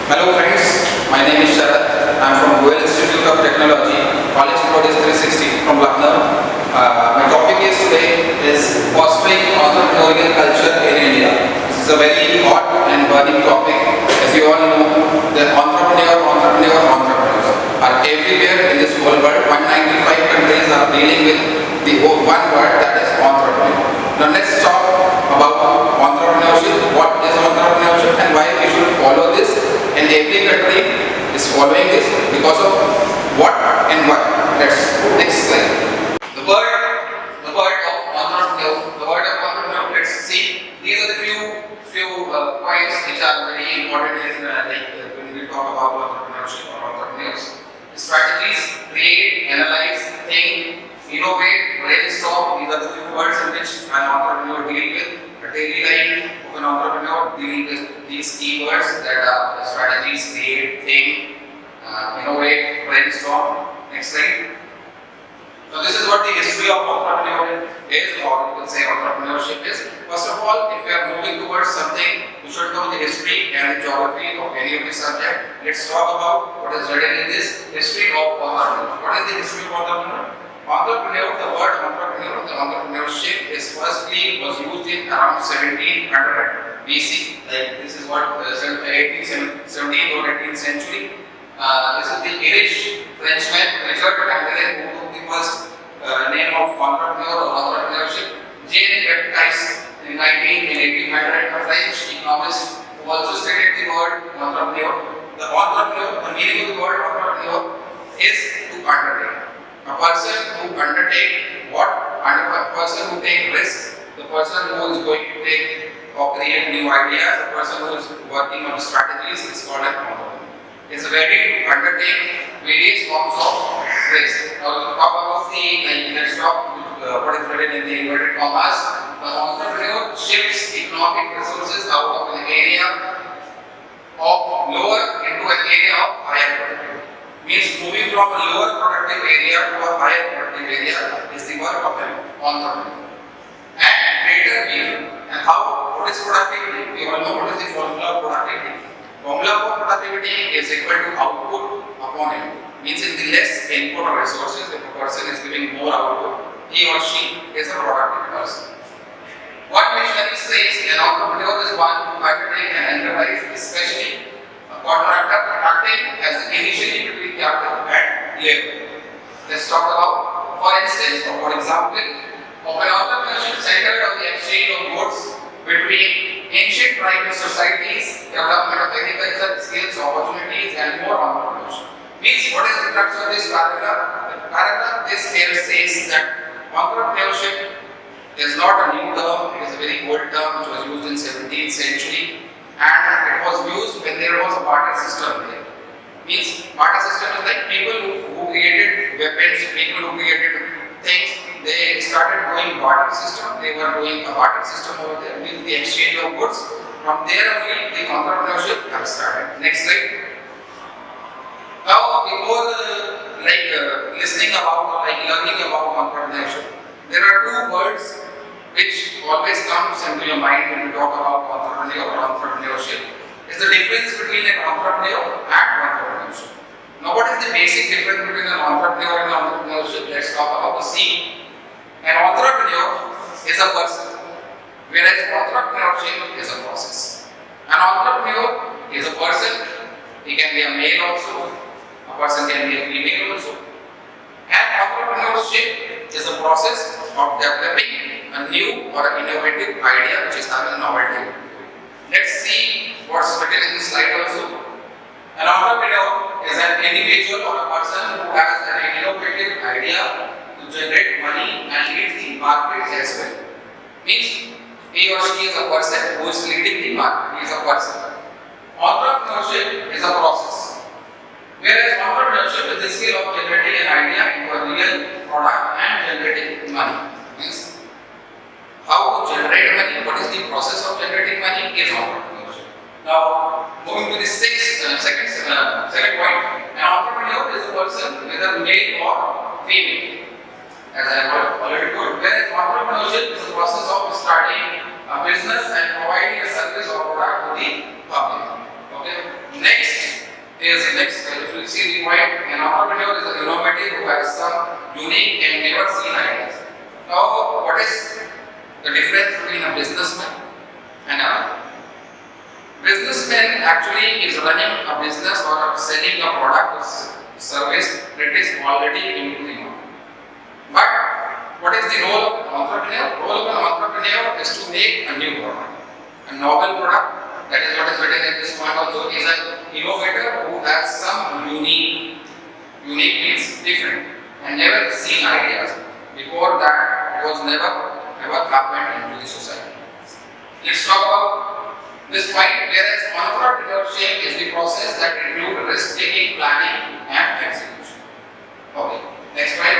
Hello friends, my name is Sharad. I am from Goel Institute of Technology, College Code is 360 from Lucknow. My topic is today is fostering entrepreneurial culture in India. This is a very hot and burning topic. As you all know, the entrepreneurs are everywhere in this whole world. 195 countries are dealing with the one word, that is entrepreneur. Now let's talk about entrepreneurship. What is entrepreneurship and why we should follow this? And every country is following this because of what and what. Next slide. The word of entrepreneur. Let's see. These are the few points which are very important when we talk about entrepreneurship or entrepreneurs. Strategies: create, analyze, think, innovate, brainstorm. These are the few words in which an entrepreneur deal with. The daily life of an entrepreneur deal with these keywords that are strategies: create, think, innovate, brainstorm. Next slide. So this is what the history of entrepreneurship is, or you can say entrepreneurship is. First of all, if we are moving towards something, we should know the history and the geography of any of the subject. Let's talk about what is written in this history of entrepreneur. What is the history of entrepreneur? The word entrepreneur, the entrepreneurship was used in around 1700 BC. Like this is what 17th or 18th century. This is the Irish Frenchman Richard Chandra who took the first name of entrepreneur or entrepreneurship. Jean Baptiste in 1800, a French economist who also stated the word entrepreneur. The meaning of the word entrepreneur is to undertake. A person who undertake what? A person who take risk. The person who is going to take or create new ideas. The person who is working on strategies is called an entrepreneur. It's ready to undertake various forms of risk. Now we'll talk about let's talk what is written in the inverted commas. The entrepreneur shifts economic resources out of an area of lower into an area of higher productivity. Means moving from a lower productive area to a higher productive area is the work of an entrepreneur. And greater gain. And what is productivity? We all know what is the formula of productivity. Formula for productivity is equal to output upon input. Means in the less input or resources, if a person is giving more output, he or she is a productive person. One missionary says an entrepreneur is one who undertakes an enterprise, especially a contractor acting as the initially between capital and labor. Let's talk about, for instance, or for example, of an entrepreneurship centered on the exchange of goods between ancient tribal societies, development of agriculture, skills, opportunities, and more entrepreneurship. Means what is the crux of this paragraph? The paragraph this here says that entrepreneurship is not a new term, it is a very old term which was used in 17th century, and it was used when there was a barter system there. Means barter system is like people who created weapons, people who created things, they started doing barter system. They were doing a barter system over there with the exchange of goods. From there only the entrepreneurship has started. Next slide. Now before listening about or learning about entrepreneurship, there are two words which always comes into your mind when you talk about entrepreneur or entrepreneurship. Is the difference between an entrepreneur and entrepreneurship. Now what is the basic difference between an entrepreneur and entrepreneurship? Let's talk about the C. An entrepreneur is a person, whereas entrepreneurship is a process. An entrepreneur is a person, he can be a male also, a person can be a female also. And entrepreneurship is a process of developing a new or innovative idea which is having a novelty. Let's see what's written in this slide also. An entrepreneur is an individual or a person who has an innovative idea to generate money and lead the market as well. Means he or she is a person who is leading the market. He is a person. Entrepreneurship is a process. Whereas entrepreneurship is the skill of generating an idea into a real product and generating money. Means how to generate money, what is the process of generating money is entrepreneurship. Now, moving to the second point, an entrepreneur is a person whether male or female. As I have already told, whereas entrepreneurship is the process of starting a business and providing a service or product to the public. Okay. Next, you see the point, an entrepreneur is an innovator who has some unique and never seen ideas. Now, what is the difference between a businessman and a businessman actually is running a business or selling a product or service that is already into the market. But what is the role of an entrepreneur? The role of an entrepreneur is to make a new product, a novel product. That is what is written at this point also. Is an innovator who has some unique means different and never seen ideas. Before that, it was never ever happened into the society. Let's talk about this point, whereas entrepreneurship is the process that includes risk-taking, planning, and execution. Okay. Next point,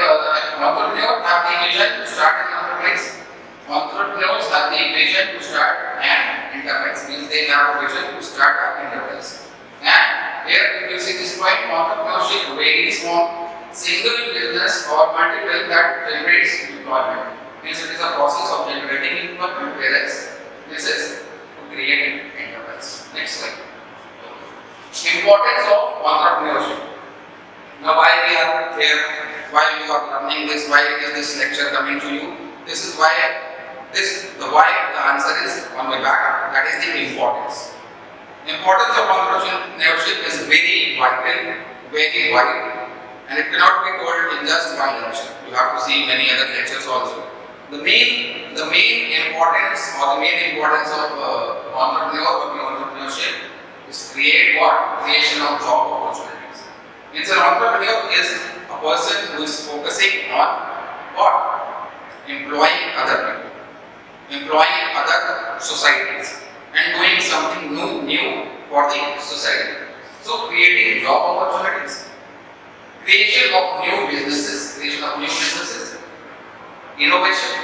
entrepreneurs have the vision to start an enterprise. Entrepreneurs have the vision to start an enterprise. Means they have a vision to start an enterprise. And here, if you see this point, entrepreneurship varies from single business or multiple that generates employment. Means it is a process of generating employment, whereas this is create an enterprise. Next slide. Importance of entrepreneurship. Now, why we are here, why you are learning this, why is this lecture coming to you? This is why the answer is on my back. That is the importance. Importance of entrepreneurship is very vital, very wide, and it cannot be told in just one lecture. You have to see many other lectures also. The main importance of entrepreneurship is creation of job opportunities. Means an entrepreneur is a person who is focusing on what? Employing other people, employing other societies, and doing something new for the society. So creating job opportunities, creation of new businesses, innovation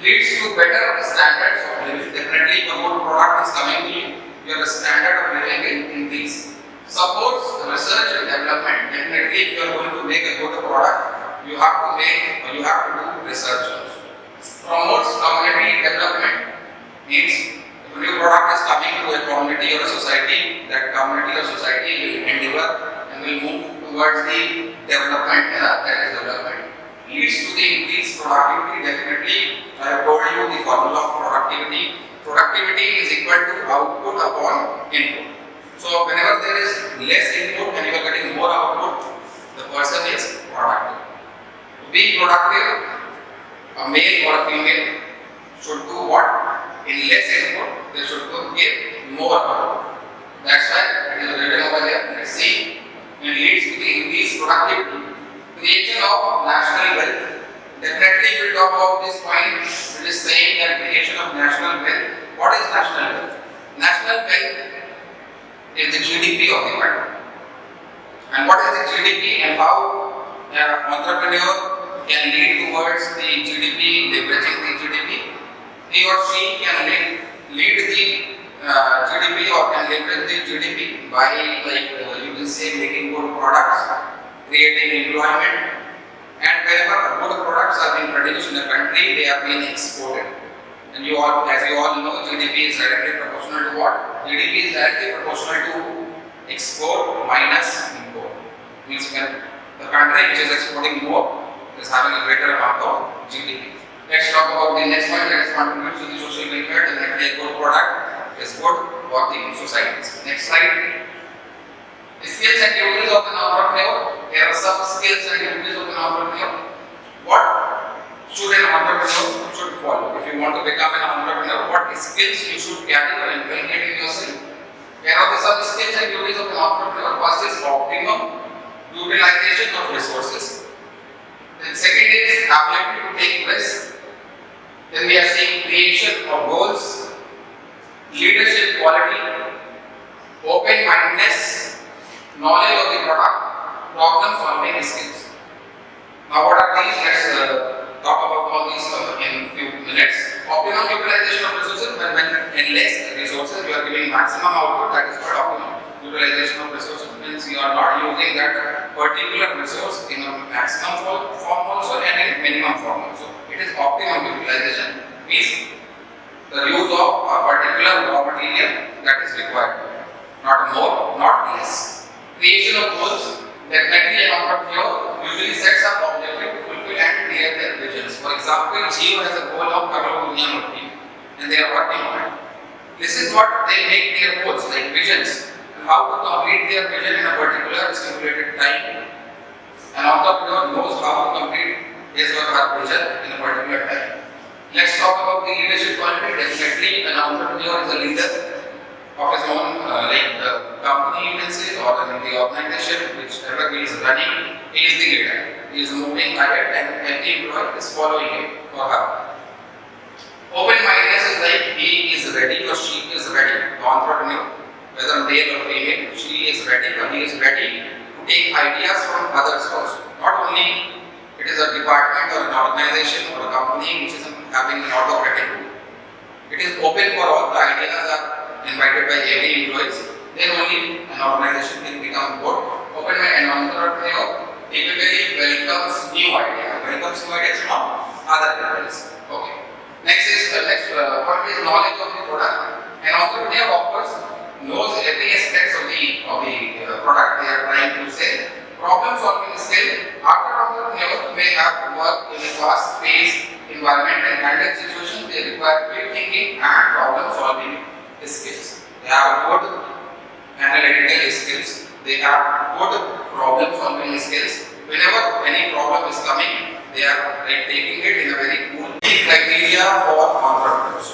leads to better standards of living. Definitely, the good product is coming to you, your standard of living will increase. Supports research and development. Definitely, if you are going to make a good product, you have to do research also. Promotes community development. Means if a new product is coming to a community or a society, that community or society will endeavor and will move towards the development, that is development. Leads to the increased productivity. Definitely, I have told you the formula of productivity. Productivity is equal to output upon input. So whenever there is less input and you are getting more output, the person is productive. To be productive, a male or a female should do what? In less input, they should give more output. That's why it is written over here. Let's see. It leads to the increased productivity. Creation of national wealth. Definitely we will talk about this point. It is saying that creation of national wealth. What is national wealth? National wealth is the GDP of the country. And what is the GDP and how an entrepreneur can lead towards the GDP, leveraging the GDP? He or she can lead the GDP or can leverage the GDP by you will say making good products, creating employment, and wherever good products are being produced in the country, they are being exported. And as you all know, GDP is directly proportional to what? GDP is directly proportional to export minus import. Means when the country which is exporting more is having a greater amount of GDP. Let's talk about the next point, that is contributes to the social welfare. Definitely a good product is good for the societies. Next slide. Skills and duties of an entrepreneur. Here are some skills and duties of an entrepreneur. What should an entrepreneur should follow? If you want to become an entrepreneur, what skills you should carry or inculcate in yourself? Here are some skills and duties of an entrepreneur. First is optimum utilization of resources. Then second is ability to take risks. Then we are seeing creation of goals, leadership quality, open-mindedness, knowledge of the product, problem solving skills. Now what are these? Let's talk about all these in few minutes. Optimum utilization of resources. When in less resources you are giving maximum output, that is called optimum utilization of resources. Means you are not using that particular resource in a maximum form also and in minimum form also. It is optimum utilization. Means the use of a particular raw material that is required. Not more, not less. Creation of goals. Definitely an entrepreneur usually sets up objective to fulfill and clear their visions. For example, Jio has a goal of Karlo Dunya Mukti and they are working on it. This is what they make their goals, like visions, and how to complete their vision in a particular stipulated time. An entrepreneur knows how to complete his or her vision in a particular time. Let's talk about the leadership quality. Definitely, an entrepreneur is a leader of his own company, you can say, or in the organization, whichever he is running, he is the leader. He is moving ahead and every employee is following him or her. Open-mindedness is like he is ready or she is ready. The entrepreneur, whether male or female, she is ready or he is ready to take ideas from others also. Not only it is a department or an organization or a company which is having an autocratic rule. It is open for all. The ideas are invited by every employees, then only an organization can become good. Open an entrepreneur typically welcomes new ideas from other employees. Okay. Next point is knowledge of the product. An entrepreneur knows every aspect of the product they are trying to sell. Problem solving skill. After entrepreneur may have worked in a fast-paced environment and handle situations, they require quick thinking and problem solving skills. They have good analytical skills. They have good problem solving skills. Whenever any problem is coming, they are taking it in a very cool criteria for entrepreneurs.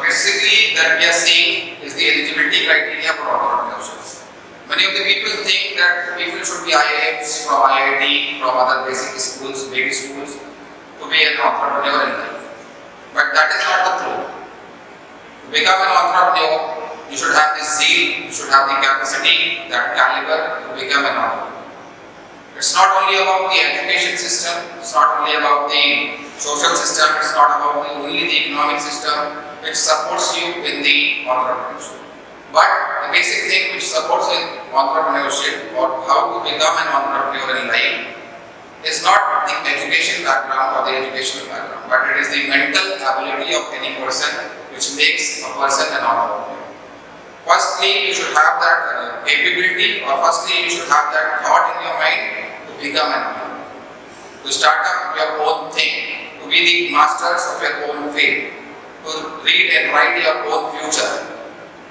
Basically, that we are seeing is the eligibility criteria for entrepreneurship. Many of the people think that people should be IIMs from IIT, from other basic schools, big schools, to be an entrepreneur in life. But that is not the truth. To become an entrepreneur, you should have the zeal, you should have the capacity, that caliber to become an entrepreneur. It's not only about the education system, it's not only about the social system, it's not about only the economic system which supports you in the entrepreneurship. But the basic thing which supports in entrepreneurship or how to become an entrepreneur in life is not the education background or the educational background, but it is the mental ability of any person which makes a person an entrepreneur. Firstly, you should have that capability, or firstly, you should have that thought in your mind to become an entrepreneur, to start up your own thing, to be the masters of your own field, to read and write your own future.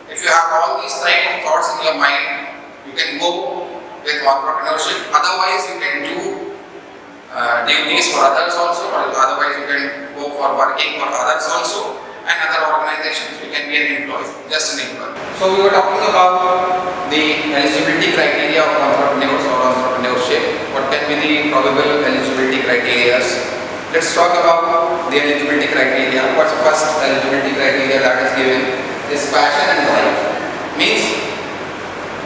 If you have all these type of thoughts in your mind, you can go with entrepreneurship. Otherwise, you can do duties for others also, or otherwise you can go for working for others also, and other organizations you can be an employee, just an employee. So we were talking about the eligibility criteria of entrepreneurs or entrepreneurship. What can be the probable eligibility criteria? Let's talk about the eligibility criteria. What's the first eligibility criteria that is given is passion and drive. Means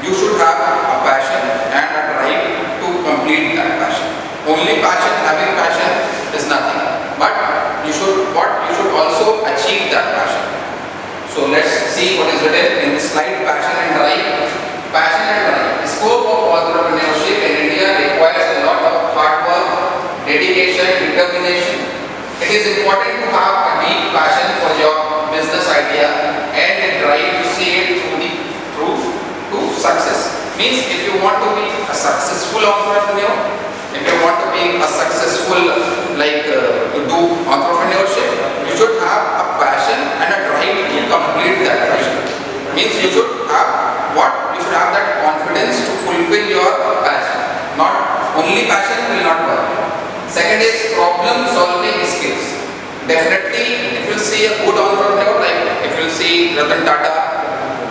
you should have a passion and a drive to complete that passion. Only passion, having passion is nothing. But you should also achieve that passion. So let's see what is written in the slide: passion and drive. Passion and drive. The scope of entrepreneurship in India requires a lot of hard work, dedication, determination. It is important to have a deep passion for your business idea and a drive to see it through to success. Means if you want to be a successful entrepreneur, if you want to be a successful to do entrepreneurship, you should have a passion and a drive to complete that passion. Means you should have what? You should have that confidence to fulfill your passion. Not only passion will not work. Second is problem solving skills. Definitely, if you see a good entrepreneur, like if you see Ratan Tata,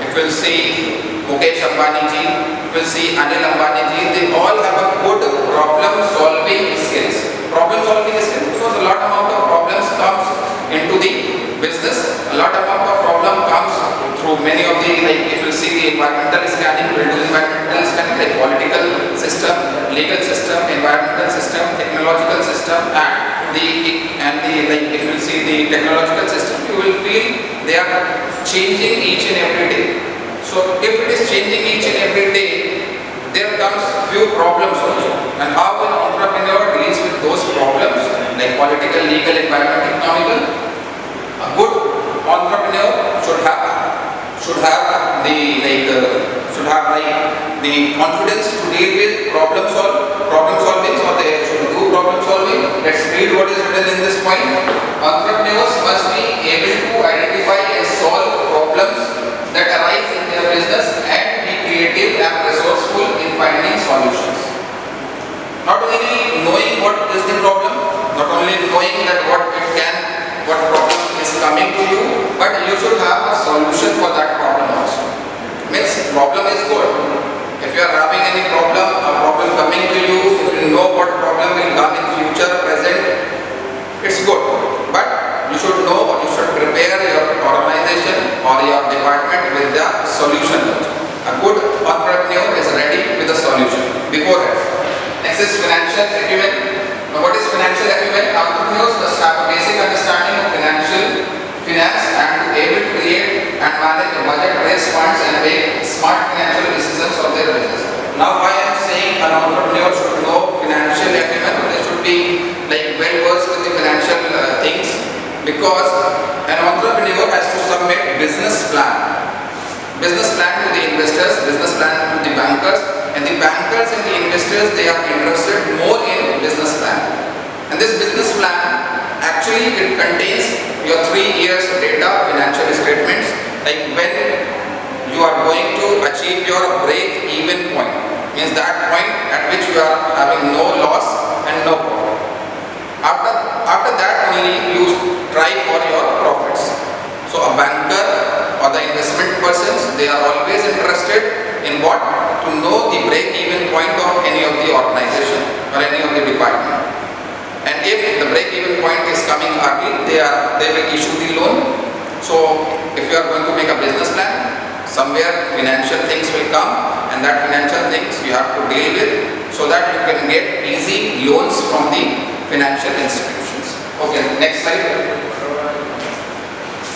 if you see Mukesh Ambani ji, if you see Anil Ambani ji, they all have a good problem solving skills. Problem solving skills because a lot amount of problems comes into the business. A lot amount of problem comes through many of the, if you see the environmental scanning, we'll do environmental scanning like political system, legal system, environmental system, technological system, and if you see the technological system, you will feel they are changing each and every day. So if it is changing each and every day, there comes few problems also. And how an entrepreneur deals with those problems, like political, legal, environmental, economical, a good entrepreneur should have the the confidence to deal with problem solving, or they should do problem solving. Let's read what is written in this point. Entrepreneurs must be able to identify and solve problems that arise in their business and be creative and resourceful in finding solutions. Not only knowing what is the problem, not only knowing that what problem is coming to you, but you should have a solution for that problem also. Means problem is good. If you are having any problem, a problem coming to you, if you know what problem will come in future, present, it's good. But you should know, or you should prepare your organization or your department with the solution. A good entrepreneur is ready with a solution beforehand. Next is financial acumen. Now what is financial acumen? Entrepreneurs must have a basic understanding of finance and to be able to create and manage a budget, raise funds and make smart financial decisions of their business. Now why I am saying an entrepreneur should know financial acumen, they should be like well versed with the financial things, because an entrepreneur has to submit business plan to the investors, business plan to the bankers, and the bankers and the investors, they are interested more in business plan. And this business plan actually it contains your 3 years data, financial statements, like when you are going to achieve your break-even point, means that point at which you are having no loss and no profit. After that only you try for your profits. So a banker or the investment persons, they are always interested in what? To know the break-even point of any of the organization or any of the department. And if the break-even point is coming early, they will issue the loan. So if you are going to make a business plan, somewhere financial things will come, and that financial things you have to deal with, so that you can get easy loans from the financial institutions. Okay, next slide.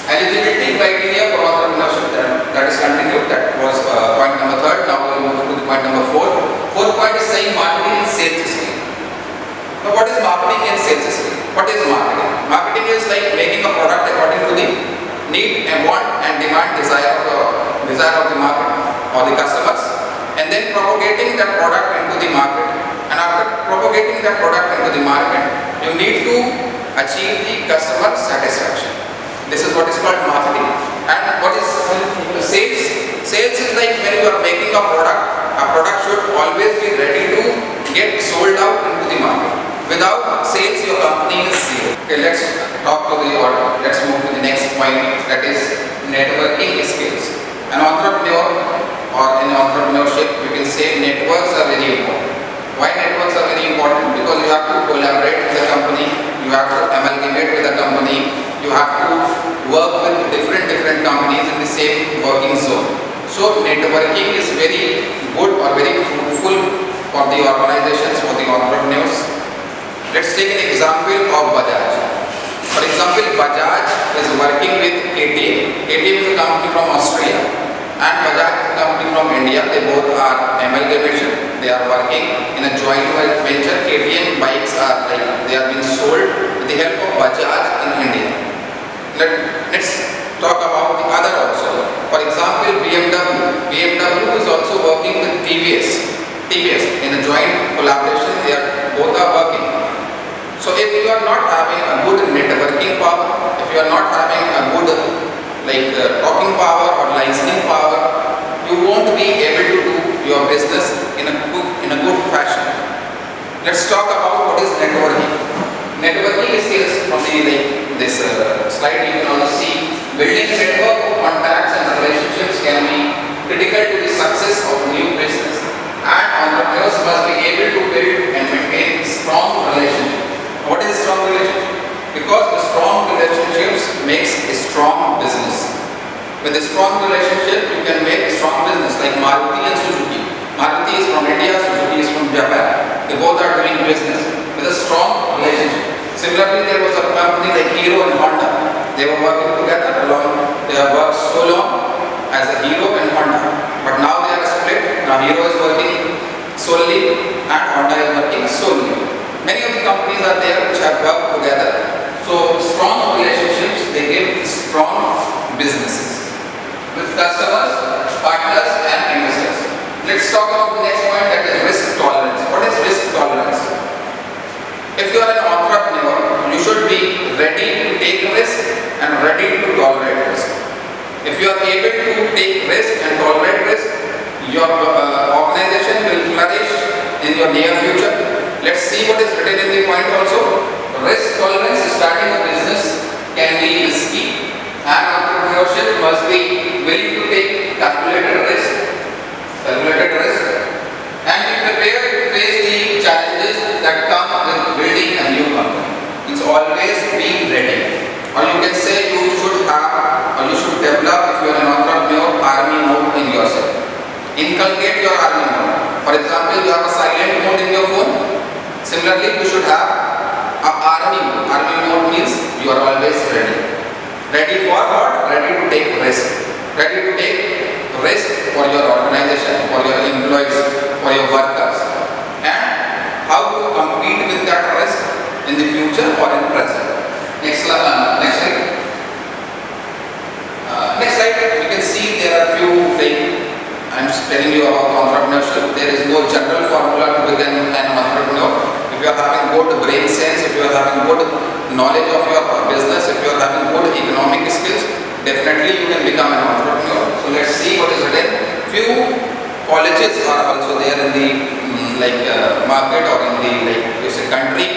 Eligibility criteria for entrepreneurship, that is continued. That was point number 3. Now we will move to the point number 4. Fourth point is saying marketing and sales skill. Now what is marketing and sales skill? What is marketing? Marketing is like making a product according to the need and want and demand, desire of the market or the customers, and then propagating that product into the market. And after propagating that product into the market, you need to achieve the customer satisfaction. This is what is called marketing. And what is sales? Sales is like when you are making a product should always be ready to get sold out into the market. Without sales, your company is zero. Okay, let's move to the next point, that is networking skills. An entrepreneur or in entrepreneurship, you can say networks are very important. Why networks are very important? Because you have to collaborate with the company, you have to amalgamate with the company, you have to work with different companies in the same working zone. So networking is very good or very fruitful for the organizations, for the entrepreneurs. Let's take an example of Bajaj. For example, Bajaj is working with KTM. KTM is a company from Austria and Bajaj is a company from India. They both are amalgamation. They are working in a joint venture. KTM bikes are they are being sold with the help of Bajaj in India. Let's talk about the other also. For example, BMW. BMW is also working with TVS in a joint collaboration. Both are working. So if you are not having a good networking power, if you are not having a good talking power or licensing power, you won't be able to do your business in a good fashion. Let's talk about what is networking. Networking skills from this slide you can also see. Building a network of contacts and relationships can be critical to the success of new business, and entrepreneurs must be able to build and maintain strong relationships. What is a strong relationship? Because the strong relationships makes a strong business. With a strong relationship, you can make a strong business, like Maruti and Suzuki. Maruti is from India, Suzuki is from Japan. They both are doing business with a strong relationship. Similarly, there was a company like Hero and Honda. They were working together along. They have worked so long as a Hero and Honda, but now they are split. Now Hero is working solely and Honda is working solely. Many of the companies are there which have worked together. So strong relationships, they give strong businesses with customers, partners and investors. Let's Let's talk about the next point, that is risk tolerance. What is risk tolerance? If you are an entrepreneur, you should be ready to take risk and ready to tolerate risk. If you are able to take risk and tolerate risk, your organization will flourish in your near future. Let's see what is written in the point also. Risk tolerance, starting a business can be risky, and entrepreneurship must be willing to take calculated risk, and be prepared to face the challenges that come with building a new company. It's always being ready. Or you can say you should have, or you should develop, if you are an entrepreneur, army mode in yourself. Inculcate your army mode. For example, you have a silent mode in your phone. Similarly, you should have an army mode. Army mode means you are always ready. Ready for what? Ready to take risk. Ready to take risk for your organization, for your employees, for your workers, and how to compete with that risk in the future or in present. Next slide. Next slide. You can see there are few things. I'm telling you about entrepreneurship. There is no general formula to become an entrepreneur. If you are having good brain sense, if you are having good knowledge of your business, if you are having good economic skills, definitely you can become an entrepreneur. So let's see what is written. Few colleges are also there in the market or in the country,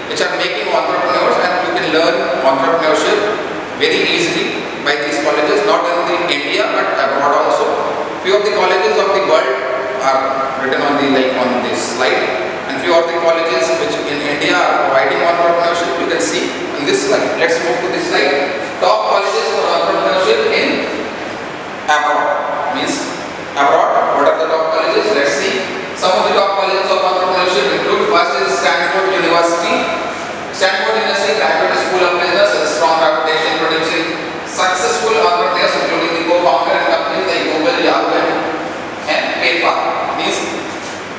which are making entrepreneurs, and you can learn entrepreneurship very easily by these colleges, not only in India but abroad also. Few of the colleges of the world are written on this slide, and few of the colleges which in India are providing entrepreneurship, you can see in this slide. Let's move to this slide. Top colleges for entrepreneurship in abroad. Means abroad, what are the top colleges? Let's see. Some of the top colleges of entrepreneurship include: first is Stanford University. Stanford University Graduate School of Business has a strong reputation producing successful entrepreneurs, including the co-founder and companies like Google, Yahoo, and PayPal. Means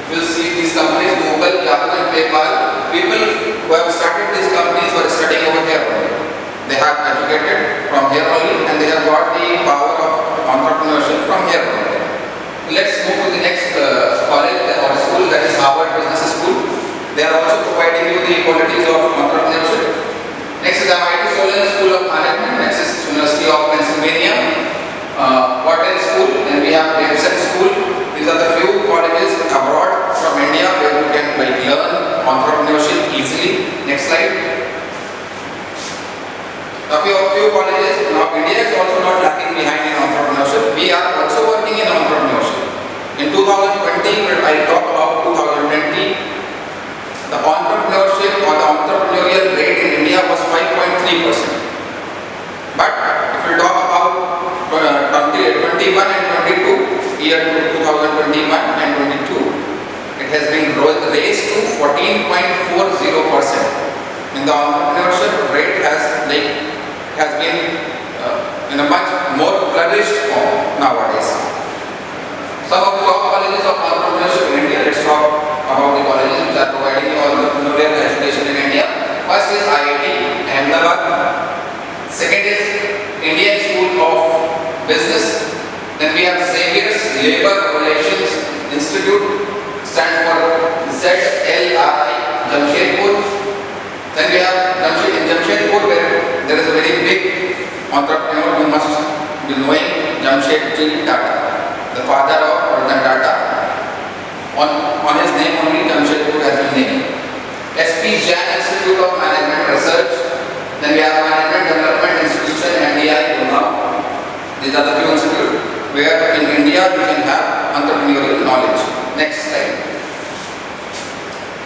you will see these companies, Google, Yahoo, and PayPal. People who have started these companies were studying over here only. They have educated from here only, and they have got the power of entrepreneurship from here only. Let's move to the next college or school, that is Harvard Business School. They are also providing you the qualities of entrepreneurship. Next is MIT Solon School of Management. Next is University of Pennsylvania, Wharton School, and we have Gibson School. These are the few colleges abroad from India where you can learn entrepreneurship easily. Next slide. A few colleges. Now India is also not lacking behind in entrepreneurship. We are also working in entrepreneurship. In 2020, when I talk about 2020, the entrepreneurship or the entrepreneurial rate in India was 5.3%. But if we talk about 2021 and 22, year 2021 and 22, it has been raised to 14.40%. And the entrepreneurship rate has been in a much more flourished form nowadays. Some of the top colleges of entrepreneurship in India. Let's talk about the colleges which are providing entrepreneurial education in India. First is IIT Ahmedabad. Second is Indian School of Business. Then we have Xavier's Labor Relations Institute, stands for ZLRI, Jamshedpur. Then we have in Jamshedpur, where there is a very big entrepreneur you must be knowing, Jamshedji Tata, the father of Ratan Tata. On his name only Jamshedpur has been named. SP Jain Institute of Management Research. Then we have Management Development Institution, MBA, Gurgaon. These are the few institutes where in India you can have entrepreneurial knowledge. Next slide.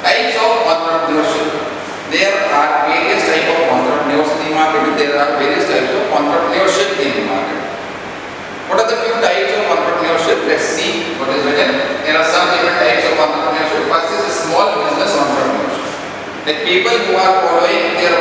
Types of entrepreneurship. There are various types of entrepreneurs in the market. There are various types of entrepreneurship in the market. What are the few types of entrepreneurship? Let's see what is written. There are some different types of entrepreneurship. First is small business entrepreneurship. The people who are following their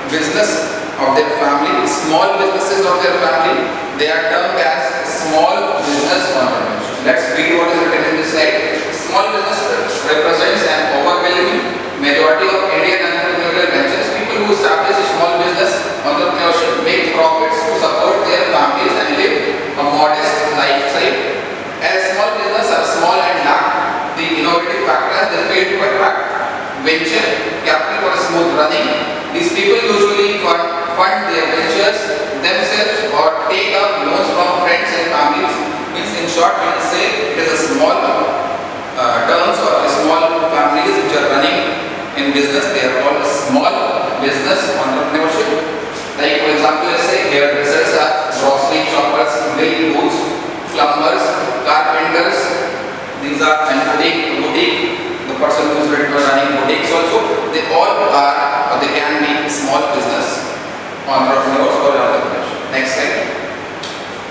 business of their family, small businesses of their family, they are termed as small business entrepreneurship. Let's read what is written in this slide. Small business represents an overwhelming majority of Indian entrepreneurial ventures. People who establish a small business entrepreneurship make profits to support their families and live a modest lifestyle. As small businesses are small and short, we can say it is a small terms or small families which are running in business. They are called small business entrepreneurship. Like for example, let's say hairdressers are grocery shoppers, milk booths, plumbers, carpenters. These are and boutique. The person who is running boutiques also. They all are or they can be small business entrepreneurs or entrepreneurs. Next slide.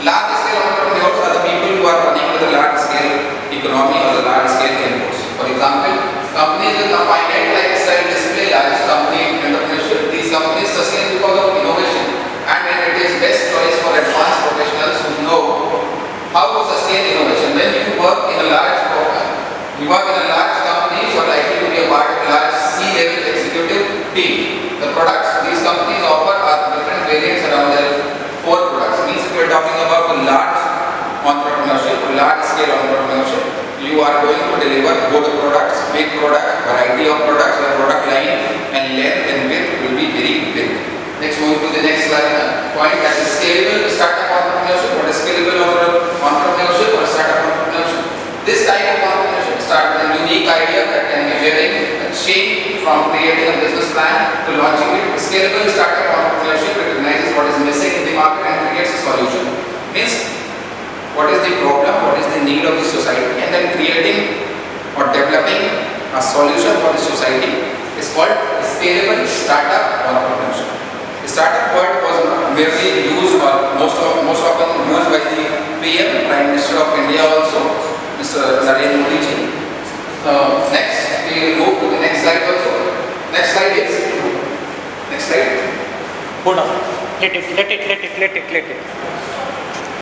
Large scale entrepreneurs are the people who are running with a large scale economy or the large scale inputs. For example, companies with a finite lifestyle display large company entrepreneurship. These companies sustain because of innovation and it is best choice for advanced professionals who know how to sustain innovation. When you work in a large company, you are likely to be a part of a large C-level executive team. The products these companies offer are different variants around their core products. Means if we are talking about a large entrepreneurship, large scale entrepreneurship, you are going to deliver good products, big products, variety of products, your product line and length and width will be very big. Next, moving to the next slide, point, that is scalable startup entrepreneurship. What is scalable entrepreneurship or startup entrepreneurship? This type of entrepreneurship starts with a unique idea that can be varying a change from creating a business plan to launching it. Scalable startup entrepreneurship recognizes what is missing in the market and creates a solution. Means what is the problem, what is the need of the society, and then creating or developing a solution for the society is called scalable startup entrepreneurship. The startup word was merely used or most often used by the PM, Prime Minister of India also, Mr. Narendra Modi ji. Next, we will move to the next slide also. Next slide is, next slide. Hold on, let it.